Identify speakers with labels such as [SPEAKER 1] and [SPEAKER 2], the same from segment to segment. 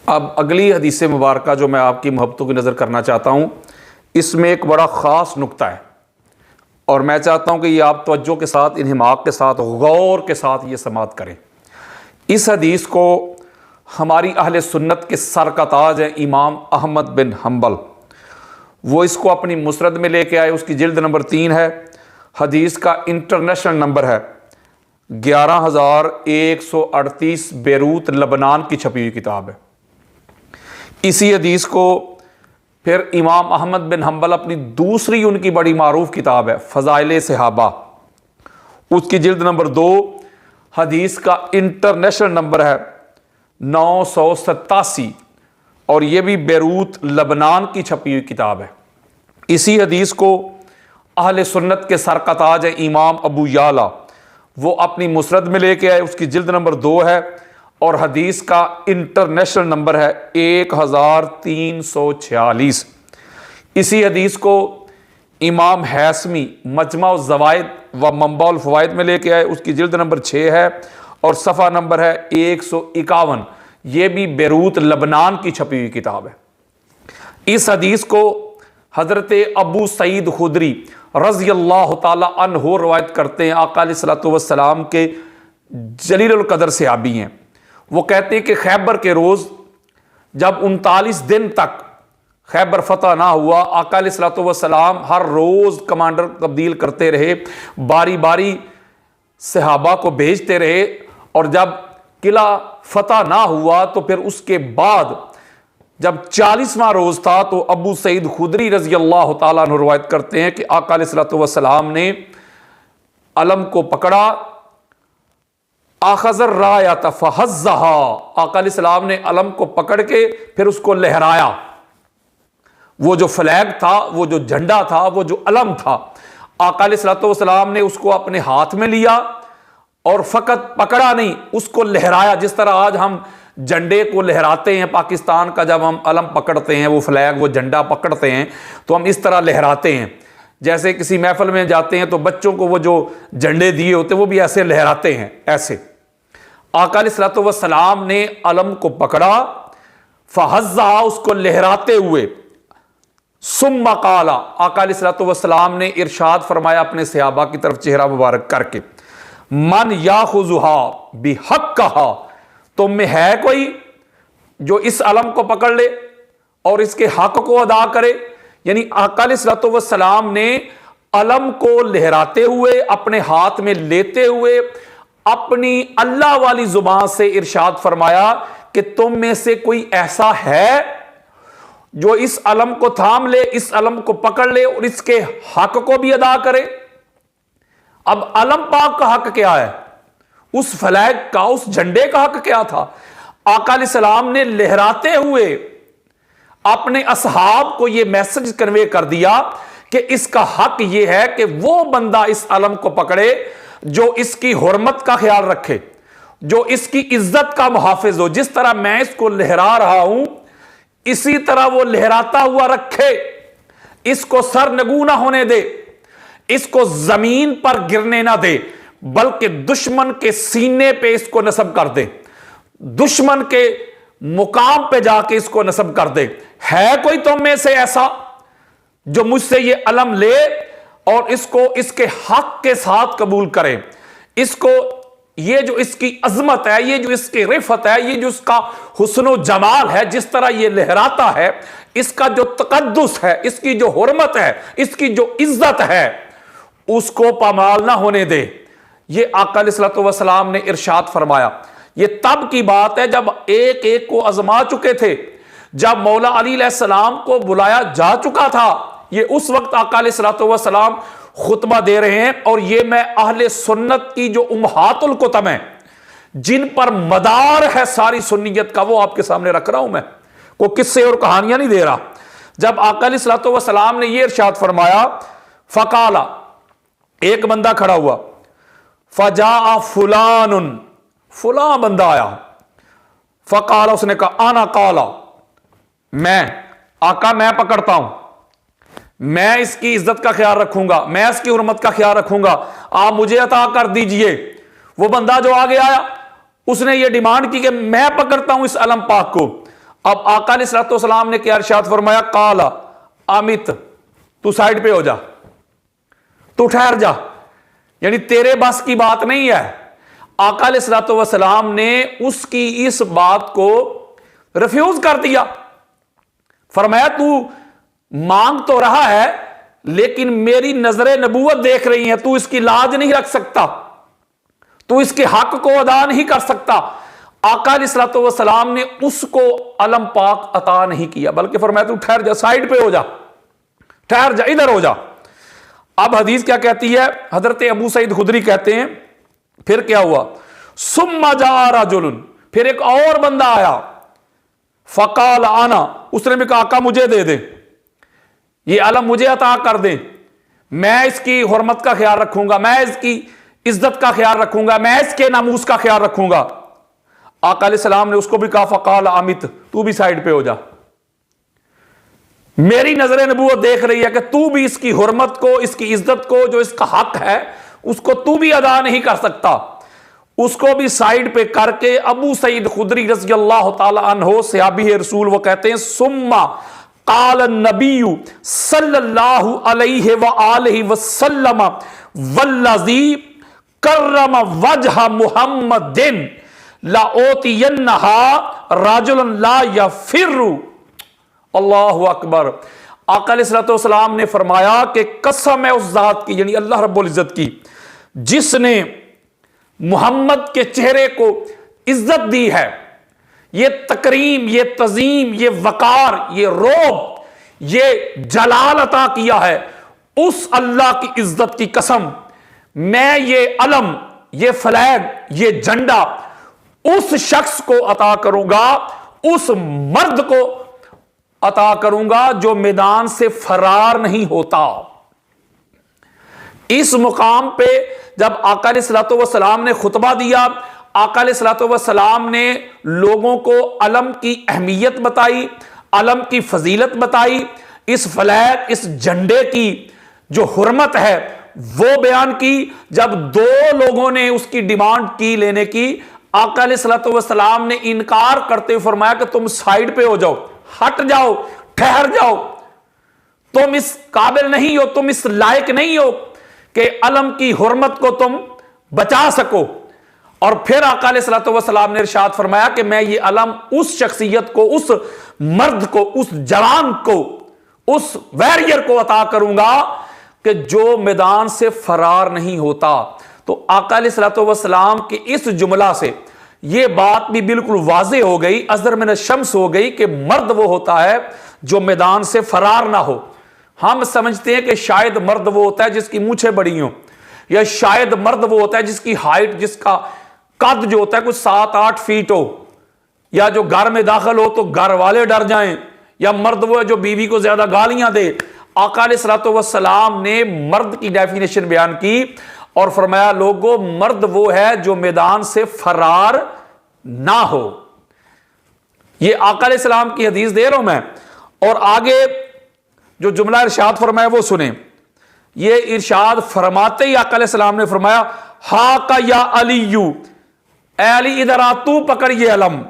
[SPEAKER 1] اب اگلی حدیث مبارکہ جو میں آپ کی محبتوں کی نظر کرنا چاہتا ہوں، اس میں ایک بڑا خاص نقطہ ہے، اور میں چاہتا ہوں کہ یہ آپ توجہ کے ساتھ، انہماک کے ساتھ، غور کے ساتھ یہ سماعت کریں۔ اس حدیث کو ہماری اہل سنت کے سر کا تاج ہے امام احمد بن حنبل، وہ اس کو اپنی مسند میں لے کے آئے، اس کی جلد نمبر 3 ہے، حدیث کا انٹرنیشنل نمبر ہے 11138، بیروت لبنان کی چھپی ہوئی کتاب ہے۔ اسی حدیث کو پھر امام احمد بن حنبل اپنی دوسری ان کی بڑی معروف کتاب ہے فضائل صحابہ، اس کی جلد نمبر 2، حدیث کا انٹرنیشنل نمبر ہے 987، اور یہ بھی بیروت لبنان کی چھپی ہوئی کتاب ہے۔ اسی حدیث کو اہل سنت کے سر کا تاج ہے امام ابو یعلا، وہ اپنی مسند میں لے کے آئے، اس کی جلد نمبر 2 ہے، اور حدیث کا انٹرنیشنل نمبر ہے 1346۔ اسی حدیث کو امام حیثمی مجمع الزوائد و منبع الفوائد میں لے کے آئے، اس کی جلد نمبر 6 ہے، اور صفحہ نمبر ہے 151، یہ بھی بیروت لبنان کی چھپی ہوئی کتاب ہے۔ اس حدیث کو حضرت ابو سعید خدری رضی اللہ تعالی عنہ روایت کرتے ہیں، آقا علیہ الصلوۃ والسلام کے جلیل القدر صحابی ہیں۔ وہ کہتے ہیں کہ خیبر کے روز جب 39 دن تک خیبر فتح نہ ہوا، آقا علیہ الصلوۃ والسلام ہر روز کمانڈر تبدیل کرتے رہے، باری باری صحابہ کو بھیجتے رہے، اور جب قلعہ فتح نہ ہوا تو پھر اس کے بعد جب 40واں روز تھا تو ابو سعید خدری رضی اللہ تعالیٰ عنہ روایت کرتے ہیں کہ آقا علیہ الصلوۃ والسلام نے علم کو پکڑا، آخذ الرایۃ فہزھا، آقا علیہ السلام نے علم کو پکڑ کے پھر اس کو لہرایا۔ وہ جو فلیگ تھا، وہ جو جھنڈا تھا، وہ جو علم تھا، آقا علیہ الصلوۃ والسلام نے اس کو اپنے ہاتھ میں لیا، اور فقط پکڑا نہیں، اس کو لہرایا۔ جس طرح آج ہم جھنڈے کو لہراتے ہیں پاکستان کا، جب ہم علم پکڑتے ہیں، وہ فلیگ، وہ جھنڈا پکڑتے ہیں تو ہم اس طرح لہراتے ہیں۔ جیسے کسی محفل میں جاتے ہیں تو بچوں کو وہ جو جھنڈے دیے ہوتے ہیں وہ بھی ایسے لہراتے ہیں، ایسے۔ آقا علیہ الصلوۃ والسلام نے علم کو پکڑا، فہزھا، اس کو لہراتے ہوئے، ثم قال، آقا علیہ الصلوۃ والسلام نے ارشاد فرمایا اپنے صحابہ کی طرف چہرہ مبارک کر کے، من یاخذھا بحقھا، تم میں ہے کوئی جو اس علم کو پکڑ لے اور اس کے حق کو ادا کرے؟ یعنی آقا علیہ الصلوۃ والسلام نے علم کو لہراتے ہوئے، اپنے ہاتھ میں لیتے ہوئے، اپنی اللہ والی زبان سے ارشاد فرمایا کہ تم میں سے کوئی ایسا ہے جو اس علم کو تھام لے، اس علم کو پکڑ لے اور اس کے حق کو بھی ادا کرے۔ اب علم پاک کا حق کیا ہے؟ اس فلیگ کا، اس جھنڈے کا حق کیا تھا؟ آقا علیہ السلام نے لہراتے ہوئے اپنے اصحاب کو یہ میسج کنوے کر دیا کہ اس کا حق یہ ہے کہ وہ بندہ اس علم کو پکڑے جو اس کی حرمت کا خیال رکھے، جو اس کی عزت کا محافظ ہو۔ جس طرح میں اس کو لہرا رہا ہوں اسی طرح وہ لہراتا ہوا رکھے، اس کو سرنگوں نہ ہونے دے، اس کو زمین پر گرنے نہ دے، بلکہ دشمن کے سینے پہ اس کو نصب کر دے، دشمن کے مقام پہ جا کے اس کو نصب کر دے۔ ہے کوئی تم میں سے ایسا جو مجھ سے یہ علم لے اور اس کو اس کے حق کے ساتھ قبول کرے؟ اس کو، یہ جو اس کی عظمت ہے، یہ جو اس کی رفعت ہے، یہ جو اس کا حسن و جمال ہے، جس طرح یہ لہراتا ہے، اس کا جو تقدس ہے، اس کی جو حرمت ہے، اس کی جو عزت ہے، اس کو پامال نہ ہونے دے۔ یہ آقا علیہ الصلوۃ والسلام نے ارشاد فرمایا۔ یہ تب کی بات ہے جب ایک ایک کو آزما چکے تھے، جب مولا علی علیہ السلام کو بلایا جا چکا تھا۔ یہ اس وقت آقا علیہ الصلوۃ والسلام خطبہ دے رہے ہیں، اور یہ میں اہل سنت کی جو امہات الکتب ہیں، جن پر مدار ہے ساری سنیت کا، وہ آپ کے سامنے رکھ رہا ہوں میں، کوئی قصے اور کہانیاں نہیں دے رہا۔ جب آقا علیہ الصلوۃ والسلام نے یہ ارشاد فرمایا، فقالا، ایک بندہ کھڑا ہوا، فجاء فلان، فلاں بندہ آیا، فقالا، اس نے کہا، انا قالا، میں آقا، میں پکڑتا ہوں، میں اس کی عزت کا خیال رکھوں گا، میں اس کی حرمت کا خیال رکھوں گا، آپ مجھے عطا کر دیجئے۔ وہ بندہ جو آگے آیا اس نے یہ ڈیمانڈ کی کہ میں پکڑتا ہوں اس علم پاک کو۔ اب آقا علیہ الصلوۃ والسلام نے کیا ارشاد فرمایا؟ قال امت، تو سائڈ پہ ہو جا، تو ٹھہر جا، یعنی تیرے بس کی بات نہیں ہے۔ آقا علیہ الصلوۃ والسلام نے اس کی اس بات کو ریفیوز کر دیا، فرمایا تو مانگ تو رہا ہے لیکن میری نظر نبوت دیکھ رہی ہے، تو اس کی لاج نہیں رکھ سکتا، تو اس کے حق کو ادا نہیں کر سکتا۔ آقا علیہ الصلوۃ والسلام نے اس کو علم پاک عطا نہیں کیا، بلکہ فرمایا تو ٹھہر جا، سائڈ پہ ہو جا، ٹھہر جا، ادھر ہو جا۔ اب حدیث کیا کہتی ہے؟ حضرت ابو سعید خدری کہتے ہیں پھر کیا ہوا؟ ثم جاء رجل، پھر ایک اور بندہ آیا، فقال انا، اس نے بھی کہا آقا مجھے دے دے، یہ علم مجھے عطا کر دیں، میں اس کی حرمت کا خیال رکھوں گا، میں اس کی عزت کا خیال رکھوں گا، میں اس کے ناموس کا خیال رکھوں گا۔ آقا علیہ السلام نے اس کو بھی کہا فقال امت، تو بھی سائڈ پہ ہو جا، میری نظر نبوت دیکھ رہی ہے کہ تو بھی اس کی حرمت کو، اس کی عزت کو، جو اس کا حق ہے اس کو تو بھی ادا نہیں کر سکتا۔ اس کو بھی سائڈ پہ کر کے ابو سعید خدری رضی اللہ تعالی عنہ صحابی رسول، وہ کہتے ہیں ثم قال النبی صلی اللہ علیہ وآلہ وسلم والذی کرم وجہ محمد لأوتینہا رجلا لا یفر۔ اللہ اکبر۔ آقا علیہ الصلوۃ والسلام نے فرمایا کہ قسم ہے اس ذات کی، یعنی اللہ رب العزت کی، جس نے محمد کے چہرے کو عزت دی ہے، یہ تکریم، یہ تعظیم، یہ وقار، یہ رعب، یہ جلال عطا کیا ہے، اس اللہ کی عزت کی قسم میں یہ علم، یہ فلیگ، یہ جھنڈا اس شخص کو عطا کروں گا، اس مرد کو عطا کروں گا جو میدان سے فرار نہیں ہوتا۔ اس مقام پہ جب آقا علیہ الصلوۃ والسلام نے خطبہ دیا، آقا علیہ الصلوۃ والسلام نے لوگوں کو علم کی اہمیت بتائی، علم کی فضیلت بتائی، اس فلیگ، اس جھنڈے کی جو حرمت ہے وہ بیان کی۔ جب دو لوگوں نے اس کی ڈیمانڈ کی لینے کی، آقا علیہ الصلوۃ والسلام نے انکار کرتے ہوئے فرمایا کہ تم سائڈ پہ ہو جاؤ، ہٹ جاؤ، ٹھہر جاؤ، تم اس قابل نہیں ہو، تم اس لائق نہیں ہو کہ علم کی حرمت کو تم بچا سکو۔ اور پھر آقا علیہ الصلوۃ والسلام نے ارشاد فرمایا کہ میں یہ علم اس شخصیت کو، اس مرد کو، اس جوان کو، اس ویریئر کو عطا کروں گا کہ جو میدان سے فرار نہیں ہوتا۔ تو آقا علیہ الصلوۃ والسلام کے اس جملہ سے یہ بات بھی بالکل واضح ہو گئی، ازہر من الشمس ہو گئی کہ مرد وہ ہوتا ہے جو میدان سے فرار نہ ہو۔ ہم سمجھتے ہیں کہ شاید مرد وہ ہوتا ہے جس کی مونچھیں بڑی ہوں، یا شاید مرد وہ ہوتا ہے جس کی ہائٹ، جس کا قد جو ہوتا ہے کچھ 7-8 فیٹ ہو، یا جو گھر میں داخل ہو تو گھر والے ڈر جائیں، یا مرد وہ ہے جو بیوی کو زیادہ گالیاں دے۔ آقا علیہ الصلوۃ والسلام نے مرد کی ڈیفینیشن بیان کی اور فرمایا لوگوں، مرد وہ ہے جو میدان سے فرار نہ ہو۔ یہ آقا علیہ السلام کی حدیث دے رہا ہوں میں، اور آگے جو جملہ ارشاد فرمایا وہ سنیں۔ یہ ارشاد فرماتے ہی آقا علیہ السلام نے فرمایا ہا کا یا علی، اے علی ادھر آ، تو پکڑ یہ علم،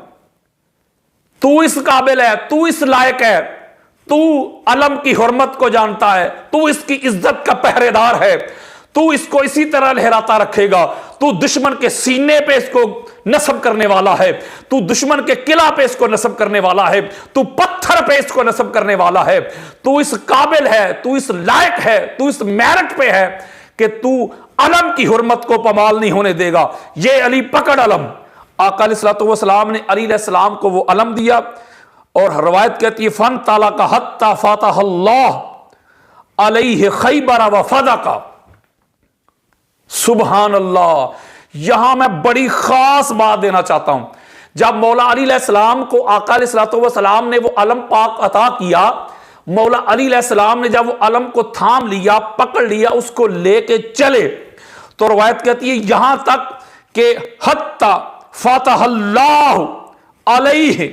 [SPEAKER 1] تو اس قابل ہے، تو اس لائق ہے، تو علم کی حرمت کو جانتا ہے، تو اس کی عزت کا پہرے دار ہے، تو اس کو اسی طرح لہراتا رکھے گا، تو دشمن کے سینے پہ اس کو نصب کرنے والا ہے، تو دشمن کے قلعہ پہ اس کو نصب کرنے والا ہے، تو پتھر پہ اس کو نصب کرنے والا ہے، تو اس قابل ہے، تو اس لائق ہے، تو اس میرٹ پہ ہے کہ تو علم کی حرمت کو پامال نہیں ہونے دے گا۔ یہ علی پکڑ علم۔ آقا علیہ الصلوۃ والسلام نے علی علیہ السلام کو وہ علم دیا، اور روایت کہتی ہے فن تالا کا حتی فاتح اللہ علیہ خیبر و فدقہ۔ سبحان اللہ۔ یہاں میں بڑی خاص بات دینا چاہتا ہوں، جب مولا علی علیہ السلام کو آقا علیہ الصلوۃ والسلام نے وہ علم پاک عطا کیا، مولا علی علیہ السلام نے جب وہ علم کو تھام لیا، پکڑ لیا، اس کو لے کے چلے، تو روایت کہتی ہے یہاں تک کہ حتی فاتح اللہ علیہ،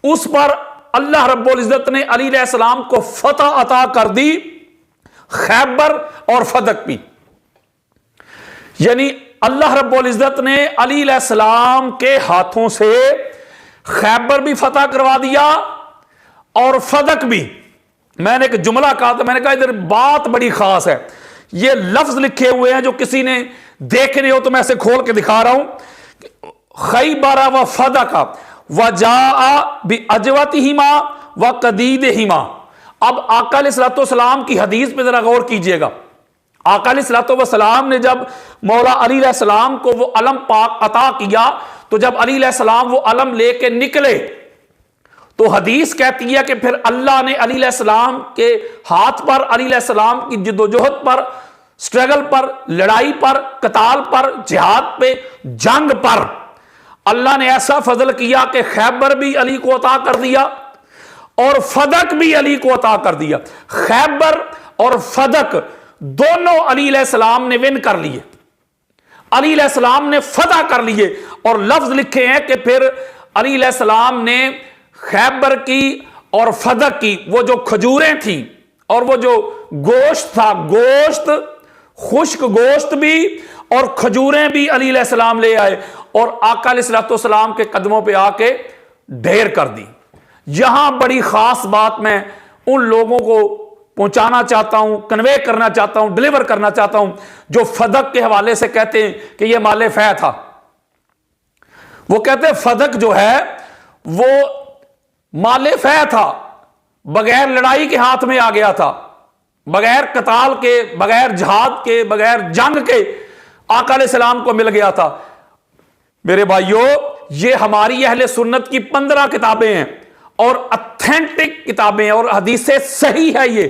[SPEAKER 1] اس پر اللہ رب العزت نے علی علیہ السلام کو فتح عطا کر دی، خیبر اور فدق بھی۔ یعنی اللہ رب العزت نے علی علیہ السلام کے ہاتھوں سے خیبر بھی فتح کروا دیا اور فدق بھی. میں نے ایک جملہ کہا تھا, میں نے کہا ادھر بات بڑی خاص ہے, یہ لفظ لکھے ہوئے ہیں جو کسی نے دیکھنے ہو تو میں اسے کھول کے دکھا رہا ہوں. خیبر و فدق وجاء باجوتہما وقدیدہما. اب آقا علیہ الصلوۃ والسلام کی حدیث پہ ذرا غور کیجئے گا. آقا علیہ الصلوۃ والسلام نے جب مولا علی علیہ السلام کو وہ علم پاک عطا کیا, تو جب علی علیہ السلام وہ علم لے کے نکلے تو حدیث کہتی ہے کہ پھر اللہ نے علی علیہ السلام کے ہاتھ پر, علی علیہ السلام کی جدوجہد پر, سٹرگل پر, لڑائی پر, قتال پر, جہاد پہ, جنگ پر اللہ نے ایسا فضل کیا کہ خیبر بھی علی کو عطا کر دیا اور فدق بھی علی کو عطا کر دیا. خیبر اور فدق دونوں علی علیہ السلام نے ون کر لیے, علی علیہ السلام نے فتح کر لیے. اور لفظ لکھے ہیں کہ پھر علی علیہ السلام نے خیبر کی اور فدق کی وہ جو کھجوریں تھیں اور وہ جو گوشت تھا, گوشت, خشک گوشت بھی اور کھجوریں بھی علی علیہ السلام لے آئے اور آقا علیہ السلام کے قدموں پہ آ کے ڈھیر کر دی. یہاں بڑی خاص بات میں ان لوگوں کو پہنچانا چاہتا ہوں, کنوے کرنا چاہتا ہوں, ڈلیور کرنا چاہتا ہوں جو فدق کے حوالے سے کہتے ہیں کہ یہ مال فہ تھا. وہ کہتے ہیں فدق جو ہے وہ مال فہ تھا, بغیر لڑائی کے ہاتھ میں آ گیا تھا, بغیر قتال کے, بغیر جہاد کے, بغیر جنگ کے آقا علیہ السلام کو مل گیا تھا. میرے بھائیوں, یہ ہماری اہل سنت کی 15 کتابیں ہیں اور اتھینٹک کتابیں ہیں اور حدیثیں صحیح ہے. یہ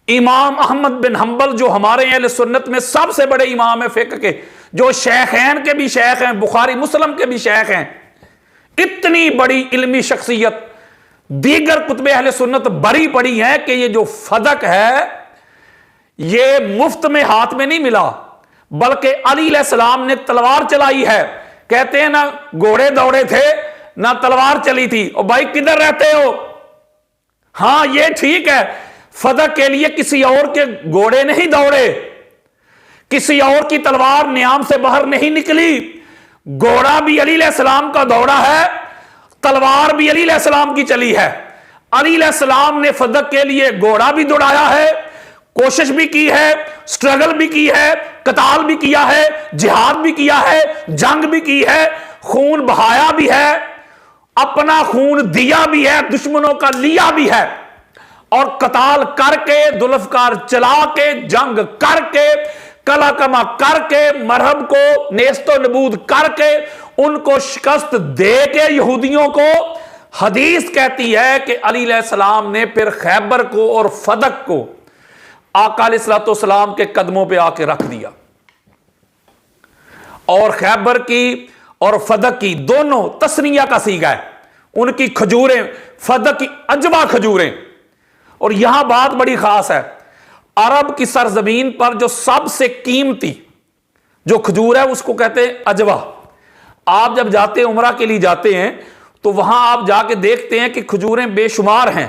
[SPEAKER 1] امام احمد بن حنبل جو ہمارے اہل سنت میں سب سے بڑے امام ہیں فقہ کے, جو شیخین کے بھی شیخ ہیں, بخاری مسلم کے بھی شیخ ہیں, اتنی بڑی علمی شخصیت, دیگر کتب اہل سنت بری پڑی ہیں کہ یہ جو فدق ہے یہ مفت میں ہاتھ میں نہیں ملا, بلکہ علی علیہ السلام نے تلوار چلائی ہے. کہتے ہیں نہ گھوڑے دوڑے تھے نہ تلوار چلی تھی. اور بھائی کدھر رہتے ہو؟ ہاں یہ ٹھیک ہے, فدق کے لیے کسی اور کے گھوڑے نہیں دوڑے, کسی اور کی تلوار نیام سے باہر نہیں نکلی. گھوڑا بھی علی علیہ السلام کا دوڑا ہے, تلوار بھی علی علیہ السلام کی چلی ہے. علی علیہ السلام نے فدق کے لیے گھوڑا بھی دوڑایا ہے, کوشش بھی کی ہے, سٹرگل بھی کی ہے, قتال بھی کیا ہے, جہاد بھی کیا ہے, جنگ بھی کی ہے, خون بہایا بھی ہے, اپنا خون دیا بھی ہے, دشمنوں کا لیا بھی ہے, اور قتال کر کے, ذوالفقار چلا کے, جنگ کر کے, کلا کما کر کے, مرہب کو نیست و نبود کر کے, ان کو شکست دے کے یہودیوں کو, حدیث کہتی ہے کہ علی علیہ السلام نے پھر خیبر کو اور فدق کو آقا علیہ السلام کے قدموں پہ آ کے رکھ دیا. اور خیبر کی اور فدق کی دونوں تسنیہ کا صیغہ ہے. ان کی کھجوریں, فدق کی اجوا کھجوریں. اور یہاں بات بڑی خاص ہے, عرب کی سرزمین پر جو سب سے قیمتی جو کھجور ہے اس کو کہتے ہیں اجوا. آپ جب جاتے ہیں, عمرہ کے لیے جاتے ہیں, تو وہاں آپ جا کے دیکھتے ہیں کہ کھجوریں بے شمار ہیں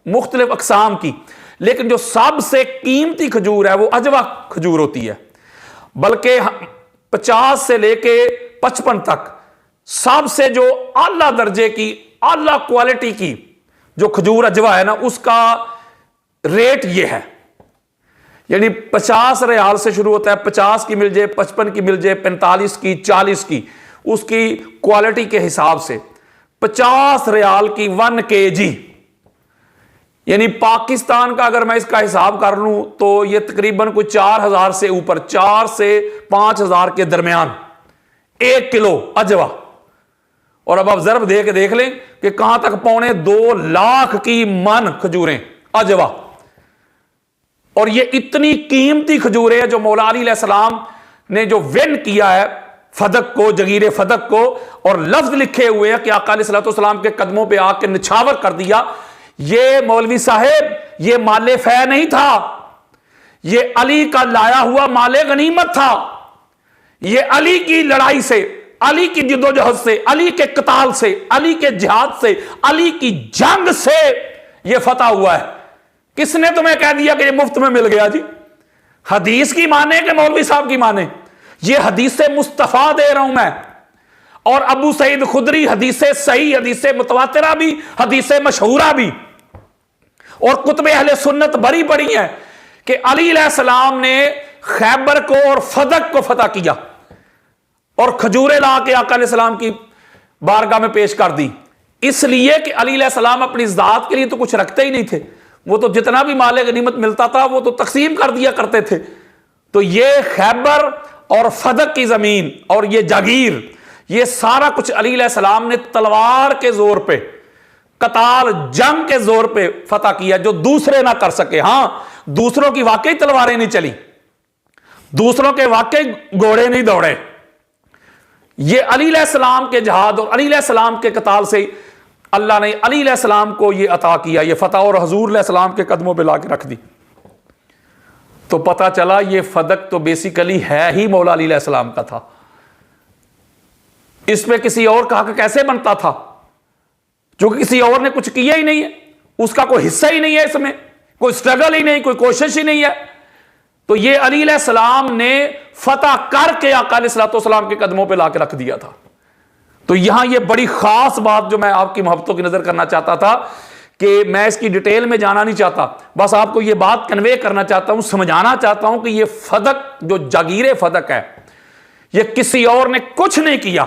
[SPEAKER 1] مختلف اقسام کی, لیکن جو سب سے قیمتی کھجور ہے وہ اجوا کھجور ہوتی ہے. بلکہ 50 سے لے کے 55 تک سب سے جو اعلیٰ درجے کی, اعلیٰ کوالٹی کی جو کھجور اجوا ہے نا, اس کا ریٹ یہ ہے. یعنی 50 ریال سے شروع ہوتا ہے, 50 کی مل جائے, 55 کی مل جائے, 45 کی, 40 کی, اس کی کوالٹی کے حساب سے 50 ریال کی 1 kg. یعنی پاکستان کا اگر میں اس کا حساب کر لوں تو یہ تقریباً کوئی 4000 سے اوپر, 4 سے 5000 کے درمیان 1 کلو اجوا. اور اب آپ ضرب دے کے دیکھ لیں کہ کہاں تک, 2.25 لاکھ کی من کھجوریں اجوا. اور یہ اتنی قیمتی کھجوریں ہیں جو مولا علی علیہ السلام نے جو ون کیا ہے فدق کو, جگیر فدق کو, اور لفظ لکھے ہوئے ہیں کہ آقا علیہ السلام کے قدموں پہ آ کے نچھاور کر دیا. یہ مولوی صاحب یہ مال فہ نہیں تھا, یہ علی کا لایا ہوا مال غنیمت تھا. یہ علی کی لڑائی سے, علی کی جدوجہد سے, علی کے قتال سے, علی کے جہاد سے, علی کی جنگ سے یہ فتح ہوا ہے. کس نے تمہیں کہہ دیا کہ یہ مفت میں مل گیا؟ جی حدیث کی مانے کہ مولوی صاحب کی مانے؟ یہ حدیث مصطفیٰ دے رہا ہوں میں. اور ابو سعید خدری حدیث صحیح، حدیث متواترہ بھی، حدیث مشہورہ بھی، اور کتب اہل سنت بری پڑی ہیں کہ علی علیہ السلام نے خیبر کو اور فدق کو فتح کیا اور کھجورے لا کے آقا علیہ السلام کی بارگاہ میں پیش کر دی، اس لیے کہ علی علیہ السلام اپنی ذات کے لیے تو کچھ رکھتے ہی نہیں تھے، وہ تو جتنا بھی مال غنیمت ملتا تھا وہ تو تقسیم کر دیا کرتے تھے۔ تو یہ خیبر اور فدق کی زمین اور یہ جاگیر، یہ سارا کچھ علی علیہ السلام نے تلوار کے زور پہ، قتال، جنگ کے زور پہ فتح کیا، جو دوسرے نہ کر سکے۔ ہاں دوسروں کی واقعی تلواریں نہیں چلی، دوسروں کے واقعی گھوڑے نہیں دوڑے، یہ علی علیہ السلام کے جہاد اور علی علیہ السلام کے قتال سے اللہ نے علی علیہ السلام کو یہ عطا کیا، یہ فتح، اور حضور علیہ السلام کے قدموں پہ لا کے رکھ دی۔ تو پتہ چلا یہ فدق تو بیسیکلی ہے ہی مولا علی علیہ السلام کا تھا، اس پہ کسی اور کا حق کیسے بنتا تھا، جو کہ کسی اور نے کچھ کیا ہی نہیں ہے، اس کا کوئی حصہ ہی نہیں ہے، اس میں کوئی سٹرگل ہی نہیں، کوئی کوشش ہی نہیں ہے۔ تو یہ علی علیہ السلام نے فتح کر کے آقا علیہ السلام کے قدموں پہ لا کے رکھ دیا تھا۔ تو یہاں یہ بڑی خاص بات جو میں آپ کی محبتوں کی نظر کرنا چاہتا تھا، کہ میں اس کی ڈیٹیل میں جانا نہیں چاہتا، بس آپ کو یہ بات کنوے کرنا چاہتا ہوں، سمجھانا چاہتا ہوں کہ یہ فدق جو جاگیر فدق ہے، یہ کسی اور نے کچھ نہیں کیا،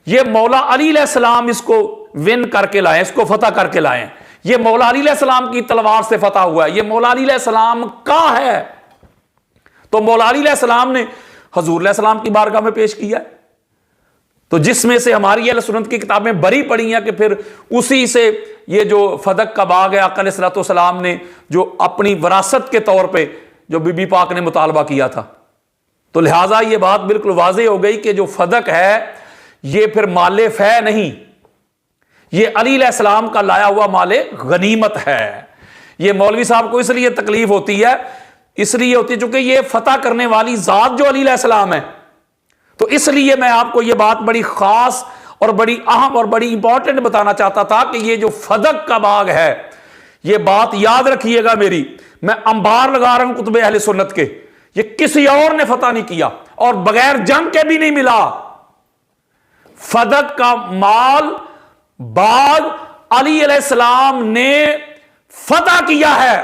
[SPEAKER 1] یہ مولا علی علیہ السلام اس کو ون کر کے لائے، اس کو فتح کر کے لائے، یہ مولا علی علیہ السلام کی تلوار سے فتح ہوا ہے، یہ مولا علی علیہ السلام کا ہے۔ تو مولا علی علیہ السلام نے حضور علیہ السلام کی بارگاہ میں پیش کیا ہے۔ تو جس میں سے ہماری اہل سنت کی کتابیں بری پڑی ہیں کہ پھر اسی سے یہ جو فدق کا باغ ہے، آقا علیہ السلام نے جو اپنی وراثت کے طور پہ جو بی بی پاک نے مطالبہ کیا تھا، تو لہٰذا یہ بات بالکل واضح ہو گئی کہ جو فدق ہے یہ پھر مال فے نہیں، یہ علی علیہ السلام کا لایا ہوا مال غنیمت ہے۔ یہ مولوی صاحب کو اس لیے تکلیف ہوتی ہے، اس لیے ہوتی ہے چونکہ یہ فتح کرنے والی ذات جو علی علیہ السلام ہے، تو اس لیے میں آپ کو یہ بات بڑی خاص اور بڑی اہم اور بڑی امپورٹنٹ بتانا چاہتا تھا کہ یہ جو فدق کا باغ ہے، یہ بات یاد رکھیے گا میری، میں انبار لگا رہا ہوں کتب اہل سنت کے، یہ کسی اور نے فتح نہیں کیا اور بغیر جنگ کے بھی نہیں ملا۔ فدق کا مال باغ علی علیہ السلام نے فتح کیا ہے،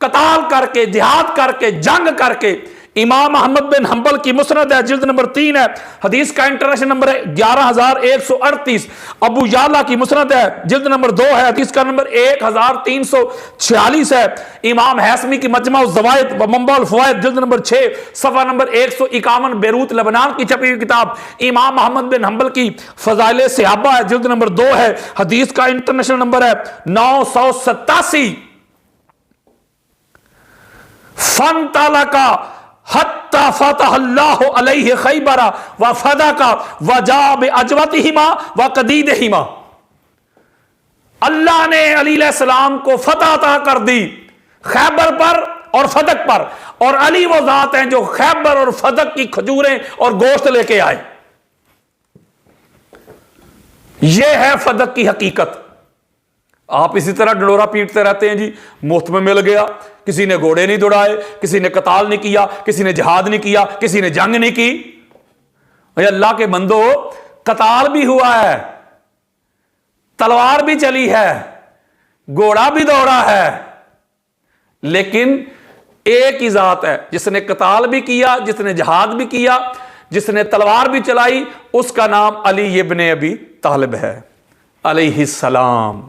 [SPEAKER 1] قتال کر کے، جہاد کر کے، جنگ کر کے۔ امام احمد بن حنبل کی مسند ہے، جلد نمبر 3 ہے، حدیث کا انٹرنیشنل نمبر ہے 11138۔ ابو یعلا کی مسند ہے، جلد نمبر 2 ہے، حدیث کا نمبر 1346 ہے۔ امام حیثمی کی مجمع الزوائد و منبع الفوائد، جلد نمبر 6 صفحہ نمبر 151، بیروت لبنان کی چھپی ہوئی کتاب۔ امام احمد بن حنبل کی فضائل صحابہ ہے، جلد نمبر 2 ہے، حدیث کا انٹرنیشنل نمبر ہے 987۔ فانطلقا حتی فتح اللہ علیہ خیبر وفدق وجاء باجوتہما وقدیدہما۔ اللہ نے علی علیہ السلام کو فتح عطا کر دی خیبر پر اور فدق پر، اور علی وہ ذات ہیں جو خیبر اور فدق کی کھجوریں اور گوشت لے کے آئے۔ یہ ہے فدق کی حقیقت۔ آپ اسی طرح ڈنڈورا پیٹتے رہتے ہیں، جی مفت میں مل گیا، کسی نے گھوڑے نہیں دوڑائے، کسی نے قتال نہیں کیا، کسی نے جہاد نہیں کیا، کسی نے جنگ نہیں کی۔ اے اللہ کے بندو، قتال بھی ہوا ہے، تلوار بھی چلی ہے، گھوڑا بھی دوڑا ہے، لیکن ایک ہی ذات ہے جس نے قتال بھی کیا، جس نے جہاد بھی کیا، جس نے تلوار بھی چلائی، اس کا نام علی ابن ابی طالب ہے علیہ السلام۔